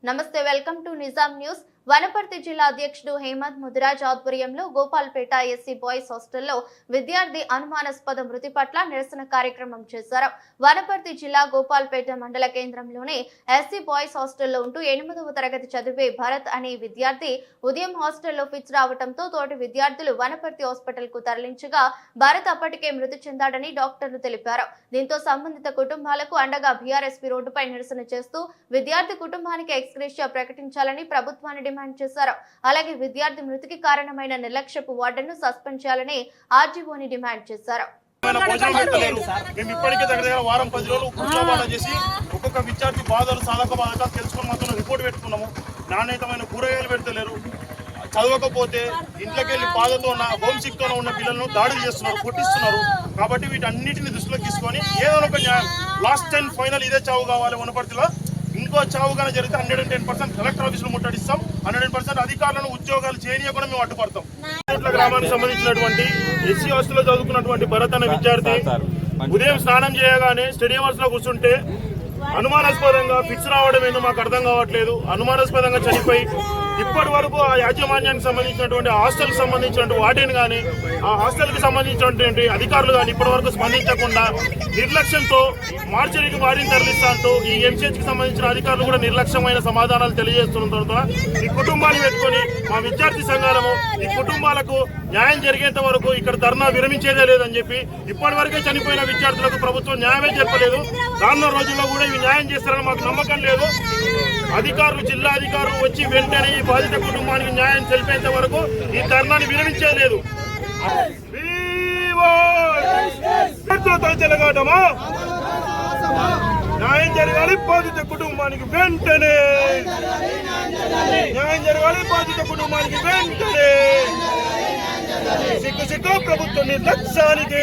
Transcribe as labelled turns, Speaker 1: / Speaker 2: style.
Speaker 1: నమస్తే welcome to Nizam news. Wanaparthy జిల్లా అధ్యక్షుడు హేమంత్ ముదిరాజ్ ఆధ్వర్యంలో గోపాల్పేట ఎస్సీ బాయ్స్ హాస్టల్లో విద్యార్థి అనుమానాస్పద మృతి పట్ల నిరసన కార్యక్రమం చేశారు. వనపర్తి జిల్లా గోపాల్పేట మండల కేంద్రంలోని ఎస్సీ బాయ్స్ హాస్టల్లో ఉంటూ 8వ తరగతి చదివే భరత్ అనే విద్యార్థి ఉదయం హాస్టల్లో ఫిట్స్ రావడంతో తోటి విద్యార్థులు వనపర్తి హాస్పిటల్ కు తరలించగా భరత్ అప్పటికే మృతి చెందాడని డాక్టర్లు తెలిపారు. దీంతో సంబంధిత కుటుంబాలకు అండగా బీఆర్ఎస్పీ రోడ్డుపై నిరసన చేస్తూ విద్యార్థి కుటుంబానికి ఎక్స్గ్రేషియా ప్రకటించాలని ప్రభుత్వాన్ని డిమాండ్ చేశారు. అలాగే విద్యార్థి మృతికి కారణమైన నిర్లక్ష్యపు వార్డెన్ను సస్పెండ్ చేయాలని ఆర్జీఓని డిమాండ్ చేశారు.
Speaker 2: మేము ఇప్పటికే దగ్గర వారం 10 రోజులు కూర్చోబాట చేసి ఒక్కొక్క విద్యార్థి బాధలు సాధక బాధకాలు తెలుసుకుని మాత్రం రిపోర్ట్ పెట్టుకున్నాము. నాణ్యతమైన కూరగాయలు పెడతలేరు. చదవకపోతే ఇంట్లోకి వెళ్ళి బాధతో ఉన్న హోమ్ సిక్ తో ఉన్న పిల్లలను దాడులు చేస్తున్నారు, కొట్టిస్తున్నారు. కాబట్టి వీటన్నిటిని దృష్టిలో తీసుకొని ఏదో ఒక లాస్ట్ అండ్ ఫైనల్ ఇదే చావు కావాలి. వనపర్తిలో ఇంకో చావుగానే జరిగితే 110% కలెక్టర్ ఆఫీసులు ముట్టడిస్తాం. 100% అధికారులను ఉద్యోగాలు చేయనీయకుండా మేము అడ్డుపడతాం. గ్రామానికి సంబంధించినటువంటి ఎస్సీ హాస్టల్లో చదువుకున్నటువంటి భరత్ అనే విద్యార్థి ఉదయం స్నానం చేయగానే స్టడీ అవర్స్ లో కూర్చుంటే అనుమానాస్పదంగా ఫిట్స్ రావడం ఏందో మాకు అర్థం కావట్లేదు. అనుమానాస్పదంగా చనిపోయి ఇప్పటి వరకు ఆ యాజమాన్యానికి సంబంధించినటువంటి హాస్టల్ కి సంబంధించినటువంటి వార్డెన్ కానీ ఆ హాస్టల్ కి సంబంధించినటువంటి అధికారులు కానీ ఇప్పటి వరకు స్పందించకుండా నిర్లక్ష్యంతో మార్చరికి వారిని తరలిస్తా అంటూ ఈ ఎంసీహెచ్ కి సంబంధించిన అధికారులు కూడా నిర్లక్ష్యమైన సమాధానాలు తెలియజేస్తున్న ఈ కుటుంబాన్ని పెట్టుకుని మా విద్యార్థి సంఘాలము ఈ కుటుంబాలకు న్యాయం జరిగేంత వరకు ఇక్కడ ధర్నా విరమించేదే లేదని చెప్పి ఇప్పటి వరకే చనిపోయిన విద్యార్థులకు ప్రభుత్వం న్యాయమే చెప్పలేదు. రానున్న రోజుల్లో కూడా ఇవి న్యాయం చేస్తారని మాకు నమ్మకం లేదు. అధికారులు జిల్లా అధికారులు వచ్చి వెంటనే ఈ బాధిత కుటుంబానికి న్యాయం తెలిపేంత వరకు ఈ ధర్నాన్ని విరమించేది చెలగాటమా న్యాయం జరగాలి. బాధిత కుటుంబానికి వెంటనే న్యాయం జరగాలి. బాధిత కుటుంబానికి వెంటనే సిగ్గు ప్రభుత్వ నిర్లక్ష్యానికి